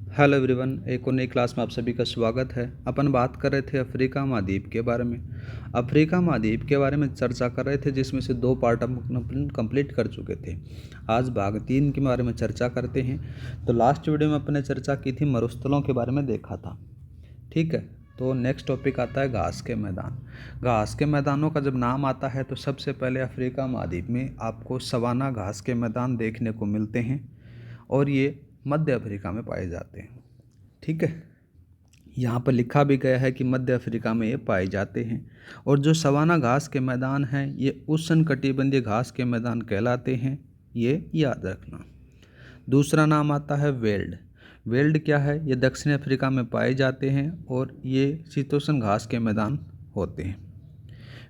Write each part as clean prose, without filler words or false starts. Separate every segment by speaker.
Speaker 1: Hello everyone, एक और नई क्लास में आप सभी का स्वागत है। अपन बात कर रहे थे अफ्रीका महाद्वीप के बारे में। अफ्रीका महाद्वीप के बारे में चर्चा कर रहे थे, जिसमें से 2 पार्ट हम कंप्लीट कर चुके थे। आज भाग 3 के बारे में चर्चा करते हैं। तो लास्ट वीडियो में अपने चर्चा की थी मरुस्थलों के बारे में देखा था, ठीक है। तो नेक्स्ट टॉपिक आता है घास के मैदान। घास के मैदानों का जब नाम आता है तो सबसे पहले अफ्रीका महाद्वीप में आपको सवाना घास के मैदान देखने को मिलते हैं और ये मध्य अफ्रीका में पाए जाते हैं, ठीक है। यहाँ पर लिखा भी गया है कि मध्य अफ्रीका में ये पाए जाते हैं। और जो सवाना घास के मैदान हैं ये उष्णकटिबंधीय घास के मैदान कहलाते हैं, ये याद रखना। दूसरा नाम आता है वेल्ड। वेल्ड क्या है? ये दक्षिण अफ्रीका में पाए जाते हैं और ये शीतोष्ण घास के मैदान होते हैं।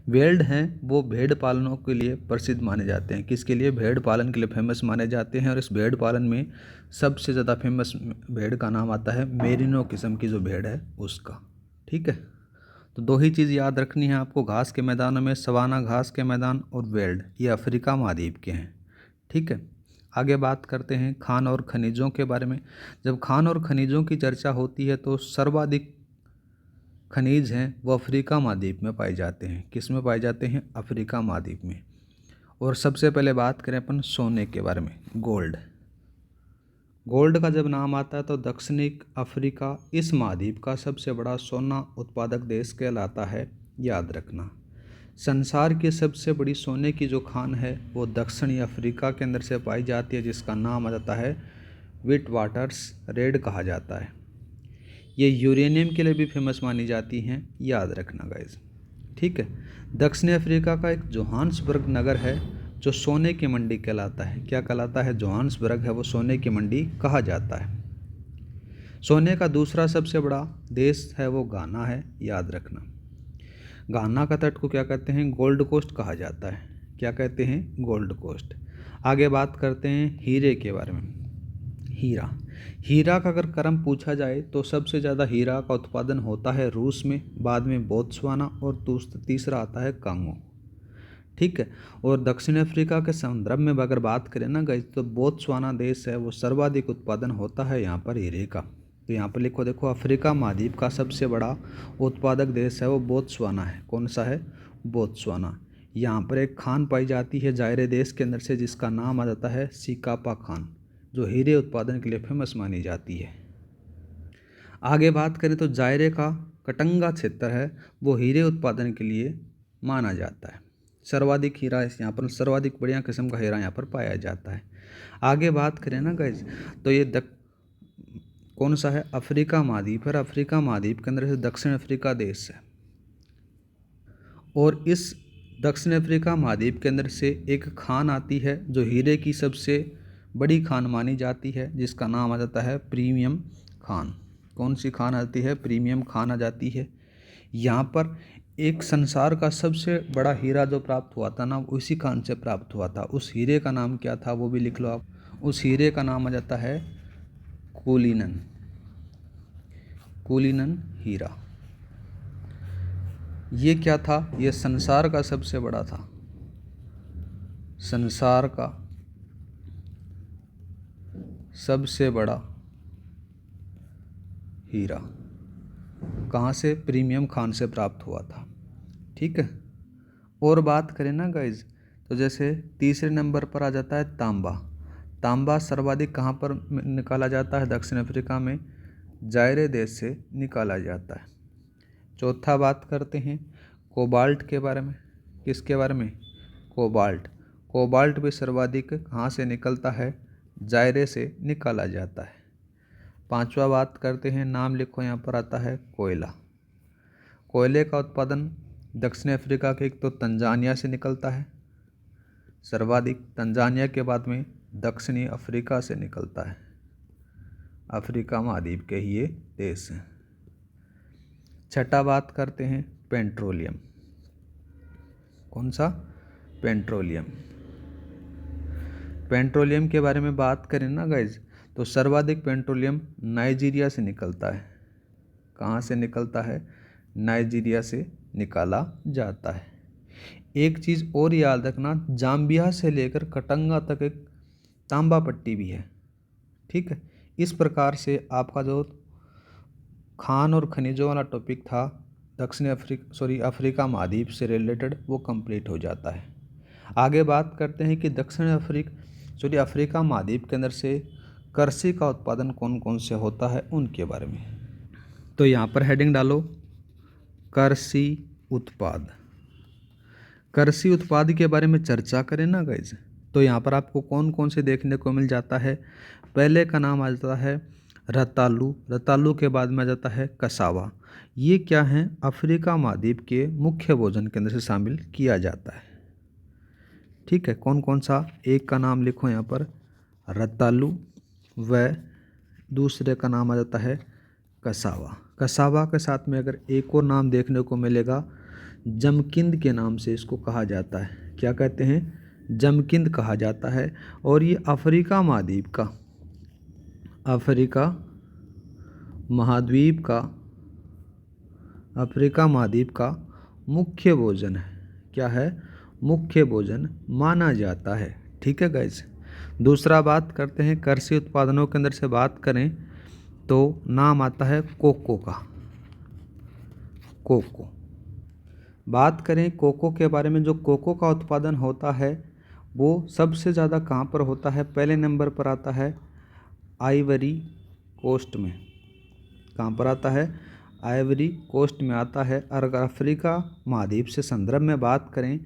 Speaker 1: वेल्ड हैं वो भेड़ पालनों के लिए प्रसिद्ध माने जाते हैं। किसके लिए? भेड़ पालन के लिए फेमस माने जाते हैं। और इस भेड़ पालन में सबसे ज़्यादा फेमस भेड़ का नाम आता है मेरिनो किस्म की जो भेड़ है उसका, ठीक है। तो 2 ही चीज़ याद रखनी है आपको घास के मैदानों में, सवाना घास के मैदान और वेल्ड, ये अफ्रीका महाद्वीप के हैं, ठीक है। आगे बात करते हैं खान और खनिजों के बारे में। जब खान और खनिजों की चर्चा होती है तो सर्वाधिक खनिज हैं वो अफ्रीका महाद्वीप में पाए जाते हैं। किस में पाए जाते हैं? अफ्रीका महाद्वीप में। और सबसे पहले बात करें अपन सोने के बारे में, गोल्ड। गोल्ड का जब नाम आता है तो दक्षिणी अफ्रीका इस महाद्वीप का सबसे बड़ा सोना उत्पादक देश कहलाता है, याद रखना। संसार की सबसे बड़ी सोने की जो खान है वो दक्षिणी अफ्रीका के अंदर से पाई जाती है, जिसका नाम आ जाता है विट वाटर्स रेड कहा जाता है। ये यूरेनियम के लिए भी फेमस मानी जाती हैं, याद रखना गाइज, ठीक है। दक्षिण अफ्रीका का एक जोहान्सबर्ग नगर है जो सोने की मंडी कहलाता है। क्या कहलाता है? जोहान्सबर्ग है वो सोने की मंडी कहा जाता है। सोने का दूसरा सबसे बड़ा देश है वो घाना है, याद रखना। घाना का तट को क्या कहते हैं? गोल्ड कोस्ट कहा जाता है। क्या कहते हैं? Gold Coast. आगे बात करते हैं हीरे के बारे में। हीरा। हीरा का अगर क्रम पूछा जाए तो सबसे ज़्यादा हीरा का उत्पादन होता है रूस में, बाद में बोत्सवाना और तीसरा आता है कांगो, ठीक है। और दक्षिण अफ्रीका के संदर्भ में अगर बात करें ना गाइस, तो बोत्सवाना देश है वो सर्वाधिक उत्पादन होता है यहाँ पर हीरे का। तो यहाँ पर लिखो, देखो अफ्रीका महाद्वीप का सबसे बड़ा उत्पादक देश है वो बोत्सवाना है। कौन सा है? बोत्सवाना। यहाँ पर एक खान पाई जाती है जायरे देश के अंदर से, जिसका नाम आ जाता है सिकापा खान, जो हीरे उत्पादन के लिए फेमस मानी जाती है। आगे बात करें तो जायरे का कटंगा क्षेत्र है वो हीरे उत्पादन के लिए माना जाता है। सर्वाधिक हीरा यहाँ पर, सर्वाधिक बढ़िया किस्म का हीरा यहाँ पर पाया जाता है। आगे बात करें ना गाइज, तो ये कौन सा है? अफ्रीका महाद्वीप है। अफ्रीका महाद्वीप के अंदर से दक्षिण अफ्रीका देश है और इस दक्षिण अफ्रीका महाद्वीप के अंदर से एक खान आती है जो हीरे की सबसे बड़ी खान मानी जाती है, जिसका नाम आ जाता है प्रीमियम खान। कौन सी खान आती है? प्रीमियम खान आ जाती है। यहाँ पर एक संसार का सबसे बड़ा हीरा जो प्राप्त हुआ था ना, उसी खान से प्राप्त हुआ था। उस हीरे का नाम क्या था वो भी लिख लो आप। उस हीरे का नाम आ जाता है कुलीनन। कुलीनन हीरा। ये क्या था? ये संसार का सबसे बड़ा था, संसार का सबसे बड़ा हीरा। कहाँ से? प्रीमियम खान से प्राप्त हुआ था, ठीक है। और बात करें ना गाइज, तो जैसे तीसरे नंबर पर आ जाता है तांबा। तांबा सर्वाधिक कहाँ पर निकाला जाता है? दक्षिण अफ्रीका में जायरे देश से निकाला जाता है। चौथा बात करते हैं कोबाल्ट के बारे में। किसके बारे में? कोबाल्ट। कोबाल्ट भी सर्वाधिक कहाँ से निकलता है? जायरे से निकाला जाता है। पांचवा बात करते हैं, नाम लिखो, यहाँ पर आता है कोयला। कोयले का उत्पादन दक्षिण अफ्रीका के एक तो तंजानिया से निकलता है सर्वाधिक, तंजानिया के बाद में दक्षिणी अफ्रीका से निकलता है। अफ्रीका महाद्वीप के ही ये देश हैं। छठा बात करते हैं पेट्रोलियम। कौन सा? पेट्रोलियम। पेट्रोलियम के बारे में बात करें ना गाइज, तो सर्वाधिक पेट्रोलियम नाइजीरिया से निकलता है। कहाँ से निकलता है? नाइजीरिया से निकाला जाता है। एक चीज़ और याद रखना, जाम्बिया से लेकर कटंगा तक एक तांबा पट्टी भी है, ठीक है। इस प्रकार से आपका जो खान और खनिजों वाला टॉपिक था अफ्रीका महाद्वीप से रिलेटेड वो कंप्लीट हो जाता है। आगे बात करते हैं कि अफ्रीका महाद्वीप के अंदर से कृषि का उत्पादन कौन कौन से होता है उनके बारे में। तो यहाँ पर हेडिंग डालो कृषि उत्पाद। कृषि उत्पाद के बारे में चर्चा करें ना गाइज, तो यहाँ पर आपको कौन कौन से देखने को मिल जाता है। पहले का नाम आ जाता है रतालू, रतालू के बाद में आ जाता है कसावा। ये क्या हैं, अफ्रीका महाद्वीप के मुख्य भोजन के अंदर से शामिल किया जाता है। ठीक है, कौन कौन सा, एक का नाम लिखो यहाँ पर रतालू व दूसरे का नाम आ जाता है कसावा। कसावा के साथ में अगर एक और नाम देखने को मिलेगा, जमकिंद के नाम से इसको कहा जाता है। क्या कहते हैं, जमकिंद कहा जाता है। और ये अफ्रीका महाद्वीप का मुख्य भोजन है। क्या है, मुख्य भोजन माना जाता है। ठीक है गाइज। दूसरा बात करते हैं कृषि उत्पादनों के अंदर से बात करें तो नाम आता है कोको का। कोको, बात करें कोको के बारे में, जो कोको का उत्पादन होता है वो सबसे ज़्यादा कहाँ पर होता है। पहले नंबर पर आता है आइवरी कोस्ट में। कहाँ पर आता है, आइवरी कोस्ट में आता है। और अगर अफ्रीका महाद्वीप से संदर्भ में बात करें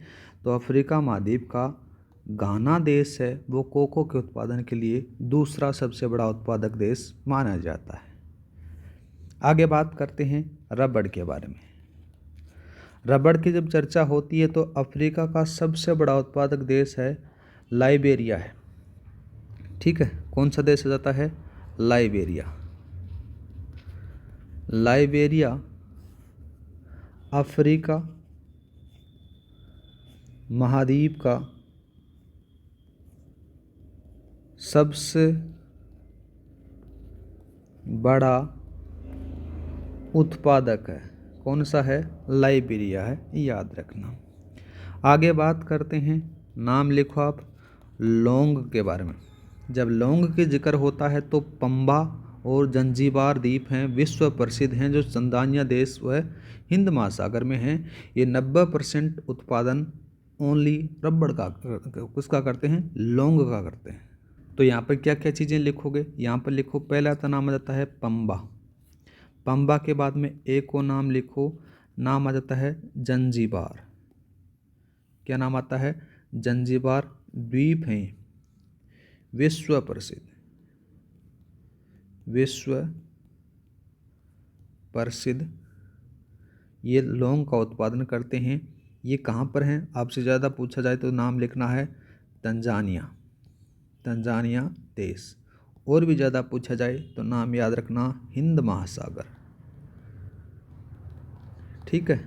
Speaker 1: तो अफ्रीका महाद्वीप का घाना देश है, वो कोको के उत्पादन के लिए दूसरा सबसे बड़ा उत्पादक देश माना जाता है। आगे बात करते हैं रबड़ के बारे में। रबड़ की जब चर्चा होती है तो अफ्रीका का सबसे बड़ा उत्पादक देश है लाइबेरिया है। ठीक है, कौन सा देश आ जाता है, लाइबेरिया। लाइबेरिया अफ्रीका महाद्वीप का सबसे बड़ा उत्पादक है। कौन सा है, लाइबेरिया है, याद रखना। आगे बात करते हैं, नाम लिखो आप लौंग के बारे में। जब लौंग के जिक्र होता है तो पंबा और जंजीबार द्वीप हैं, विश्व प्रसिद्ध हैं, जो तंजानिया देश व हिंद महासागर में हैं। ये 90% उत्पादन ओनली रबड़ का किसका करते हैं, लौंग का करते हैं। तो यहाँ पर क्या क्या चीज़ें लिखोगे, यहाँ पर लिखो पहला तो नाम आ जाता है पंबा। पंबा के बाद में एक और नाम लिखो, नाम आ जाता है जंजीबार। क्या नाम आता है, जंजीबार द्वीप हैं विश्व प्रसिद्ध ये लौंग का उत्पादन करते हैं। ये कहाँ पर हैं, आपसे ज़्यादा पूछा जाए तो नाम लिखना है तंजानिया देश। और भी ज़्यादा पूछा जाए तो नाम याद रखना हिंद महासागर। ठीक है,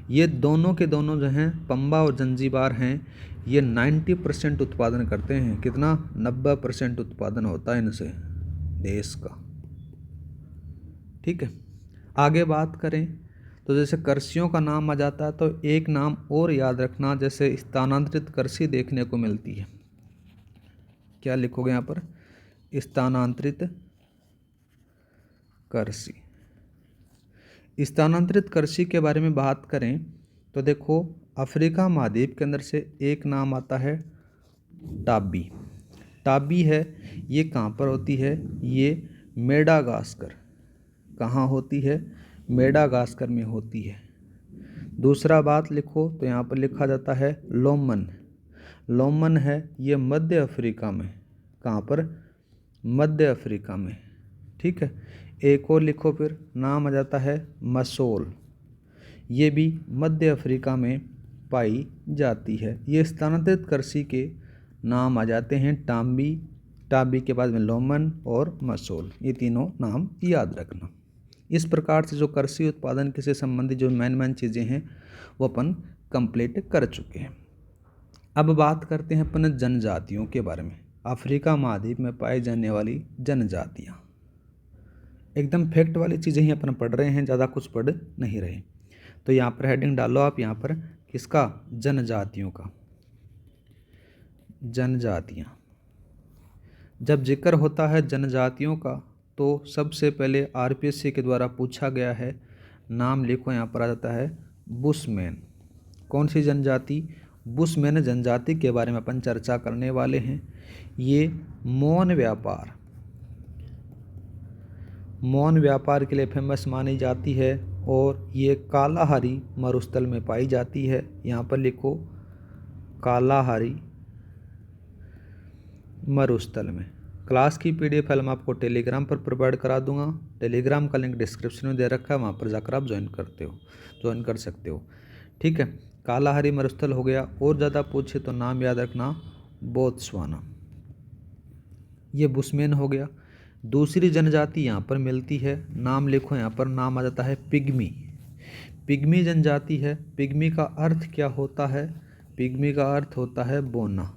Speaker 1: ये दोनों के दोनों जो हैं पंबा और जंजीबार हैं, ये 90% उत्पादन करते हैं। कितना, 90% उत्पादन होता है इनसे देश का। ठीक है, आगे बात करें तो जैसे कृषियों का नाम आ जाता है तो एक नाम और याद रखना, जैसे स्थानांतरित कृषि देखने को मिलती है। क्या लिखोगे यहाँ पर, स्थानांतरित कृषि। स्थानांतरित कृषि के बारे में बात करें तो देखो अफ्रीका महाद्वीप के अंदर से एक नाम आता है टाबी। टाबी है, ये कहाँ पर होती है, ये मेडागास्कर। कहाँ होती है, मेडागास्कर में होती है। दूसरा बात लिखो तो यहाँ पर लिखा जाता है लोमन। लोमन है, ये मध्य अफ्रीका में। कहाँ पर, मध्य अफ्रीका में। ठीक है, एक और लिखो फिर, नाम आ जाता है मसोल। ये भी मध्य अफ्रीका में पाई जाती है। ये स्थानांतरित कृषि के नाम आ जाते हैं टाबी के बाद में लोमन और मसोल। ये तीनों नाम याद रखना। इस प्रकार से जो कृषि उत्पादन से संबंधित जो मेन चीज़ें हैं वो अपन कंप्लीट कर चुके हैं। अब बात करते हैं अपन जनजातियों के बारे में। अफ्रीका महाद्वीप में पाई जाने वाली जनजातियाँ, एकदम फैक्ट वाली चीज़ें ही अपन पढ़ रहे हैं, ज़्यादा कुछ पढ़ नहीं रहे। तो यहाँ पर हेडिंग डालो आप, यहाँ पर किसका, जनजातियों का। जनजातियाँ, जब जिक्र होता है जनजातियों का तो सबसे पहले आरपीएससी के द्वारा पूछा गया है, नाम लिखो, यहाँ पर आ जाता है बुशमैन। कौन सी जनजाति? बुशमैन जनजाति के बारे में अपन चर्चा करने वाले हैं। ये मौन व्यापार के लिए फेमस मानी जाती है और ये कालाहारी मरुस्थल में पाई जाती है। यहाँ पर लिखो कालाहारी मरुस्थल में। क्लास की पीडीएफ फाइल मैं आपको टेलीग्राम पर प्रोवाइड करा दूंगा। टेलीग्राम का लिंक डिस्क्रिप्शन में दे रखा है, वहाँ पर जाकर आप ज्वाइन कर सकते हो। ठीक है, कालाहारी मरुस्थल हो गया। और ज़्यादा पूछे तो नाम याद रखना, बोत्सवाना। ये बुशमैन हो गया। दूसरी जनजाति यहाँ पर मिलती है, नाम लिखो, यहाँ पर नाम आ जाता है पिग्मी। पिग्मी जनजाति है। पिग्मी का अर्थ क्या होता है? पिग्मी का अर्थ होता है बोना।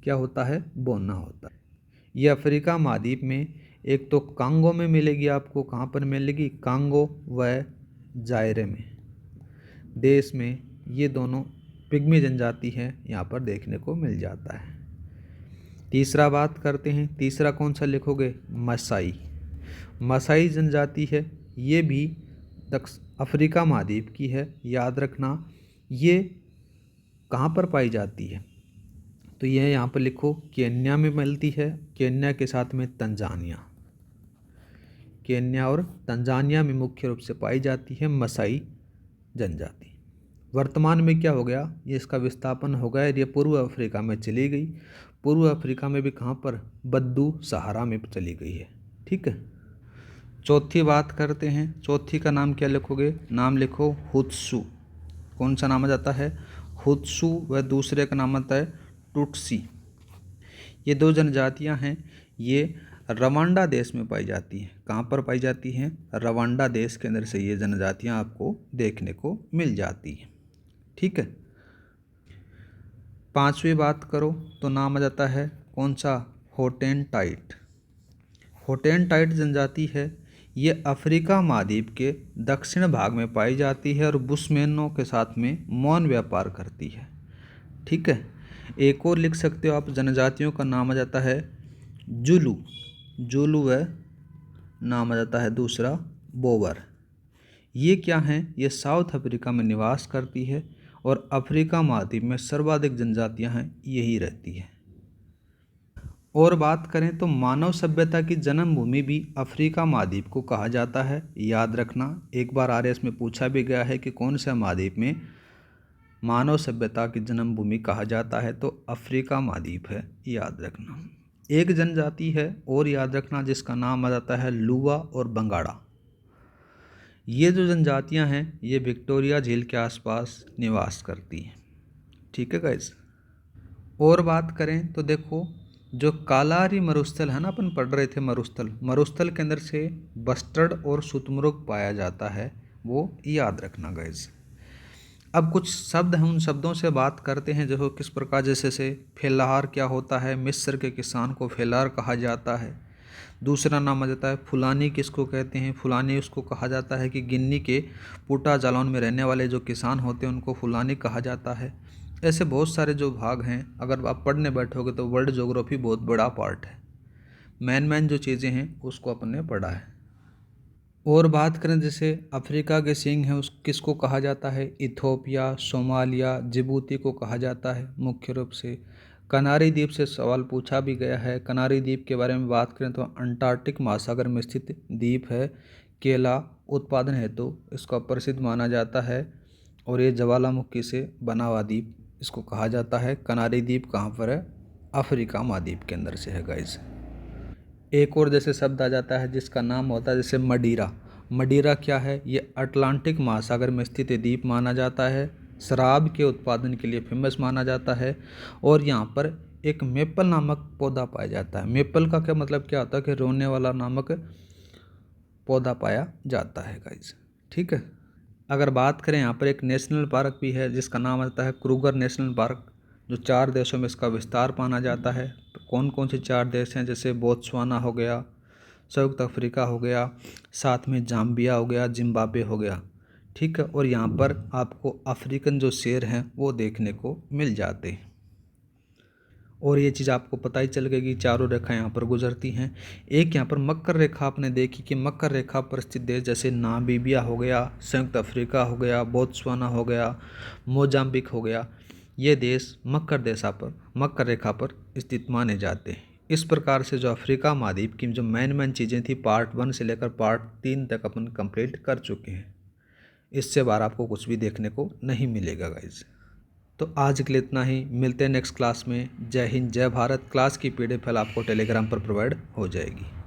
Speaker 1: क्या होता है? बोना होता है। ये अफ्रीका महाद्वीप में एक तो कांगो में मिलेगी आपको। कहाँ पर मिलेगी? कांगो व जायरे में देश में ये दोनों पिग्मी जनजाति हैं, यहाँ पर देखने को मिल जाता है। तीसरा बात करते हैं, तीसरा कौन सा लिखोगे? मसाई। मसाई जनजाति है, ये भी अफ्रीका महाद्वीप की है। याद रखना, ये कहाँ पर पाई जाती है? तो यह यहाँ पर लिखो केन्या में मिलती है। केन्या के साथ में तंजानिया। केन्या और तंजानिया में मुख्य रूप से पाई जाती है मसाई जनजाति। वर्तमान में क्या हो गया? ये इसका विस्थापन हो गया, ये पूर्व अफ्रीका में चली गई। पूर्व अफ्रीका में भी कहाँ पर? बद्दू सहारा में चली गई है। ठीक है, चौथी बात करते हैं। चौथी का नाम क्या लिखोगे? नाम लिखो हुत्सु। कौन सा नाम आ जाता है? हुत्सु। व दूसरे का नाम आता है टुटसी। ये दो जनजातियां हैं, ये रवांडा देश में पाई जाती हैं। कहाँ पर पाई जाती हैं? रवांडा देश के अंदर से ये जनजातियां आपको देखने को मिल जाती हैं। ठीक है, पांचवी बात करो तो नाम आ जाता है कौन सा? होटेनटाइट। होटेनटाइट जनजाति है, ये अफ्रीका महाद्वीप के दक्षिण भाग में पाई जाती है और बुशमैनों के साथ में मौन व्यापार करती है। ठीक है, एक और लिख सकते हो आप, जनजातियों का नाम आ जाता है जुलू। जुलू है, नाम आ जाता है दूसरा बोवर। ये क्या हैं? ये साउथ अफ्रीका में निवास करती है और अफ्रीका महाद्वीप में सर्वाधिक जनजातियां हैं, यही रहती है। और बात करें तो मानव सभ्यता की जन्मभूमि भी अफ्रीका महाद्वीप को कहा जाता है। याद रखना, एक बार आरएस में पूछा भी गया है कि कौन से महाद्वीप में मानव सभ्यता की जन्मभूमि कहा जाता है, तो अफ्रीका महाद्वीप है। याद रखना। एक जनजाति है और याद रखना, जिसका नाम आ जाता है लुवा और बंगाड़ा। ये जो जनजातियां हैं ये विक्टोरिया झील के आसपास निवास करती हैं। ठीक है गाइस। और बात करें तो देखो, जो कालाहारी मरुस्थल है ना, अपन पढ़ रहे थे मरुस्थल के अंदर से बस्टर्ड और शुतुरमुर्ग पाया जाता है, वो याद रखना गाइस। अब कुछ शब्द हैं, उन शब्दों से बात करते हैं। जो किस प्रकार, जैसे से फेलाहार क्या होता है? मिस्र के किसान को फेलार कहा जाता है। दूसरा नाम आ जाता है फुलानी। किसको कहते हैं? फुलानी उसको कहा जाता है कि गिन्नी के पूटा जालौन में रहने वाले जो किसान होते हैं उनको फुलानी कहा जाता है। ऐसे बहुत सारे जो भाग हैं, अगर आप पढ़ने बैठोगे तो वर्ल्ड ज्योग्राफी बहुत बड़ा पार्ट है। मेन जो चीज़ें हैं उसको अपन ने पढ़ा है। और बात करें जैसे अफ्रीका के सिंह हैं, उस किसको कहा जाता है? इथोपिया, सोमालिया, जिबूती को कहा जाता है मुख्य रूप से। कनारी द्वीप से सवाल पूछा भी गया है। कनारी द्वीप के बारे में बात करें तो अंटार्कटिक महासागर में स्थित द्वीप है। केला उत्पादन हेतु इसका प्रसिद्ध माना जाता है और ये ज्वालामुखी से बना हुआ द्वीप इसको कहा जाता है। कनारी द्वीप कहाँ पर है? अफ्रीका महाद्वीप के अंदर से है गाइस। एक और जैसे शब्द आ जाता है जिसका नाम होता है जैसे मडीरा। मडीरा क्या है? ये अटलांटिक महासागर में स्थित द्वीप माना जाता है। शराब के उत्पादन के लिए फेमस माना जाता है और यहाँ पर एक मेपल नामक पौधा पाया जाता है। मेपल का क्या मतलब क्या होता है? कि रोने वाला नामक पौधा पाया जाता है गाइस। ठीक है, अगर बात करें यहाँ पर एक नेशनल पार्क भी है जिसका नाम आता है क्रूगर नेशनल पार्क, जो 4 देशों में इसका विस्तार माना जाता है। तो कौन कौन से 4 देश हैं? जैसे बोत्सवाना हो गया, संयुक्त अफ्रीका हो गया, साथ में जाम्बिया हो गया, जिम्बाब्वे हो गया। ठीक है, और यहाँ पर आपको अफ्रीकन जो शेर हैं वो देखने को मिल जाते हैं। और ये चीज़ आपको पता ही चल गई कि चारों रेखा यहाँ पर गुजरती हैं। एक यहाँ पर मकर रेखा आपने देखी कि मकर रेखा पर स्थित देश जैसे नामीबिया हो गया, संयुक्त अफ्रीका हो गया, बोत्सवाना हो गया, मोजाम्बिक हो गया, ये देश मकर रेखा पर स्थित माने जाते हैं। इस प्रकार से जो अफ्रीका महाद्वीप की जो मेन चीज़ें थी पार्ट 1 से लेकर पार्ट 3 तक अपन कंप्लीट कर चुके हैं। इससे बाहर आपको कुछ भी देखने को नहीं मिलेगा गाइज। तो आज के लिए इतना ही, मिलते हैं नेक्स्ट क्लास में। जय हिंद जय भारत। क्लास की PDF फाइल आपको टेलीग्राम पर प्रोवाइड हो जाएगी।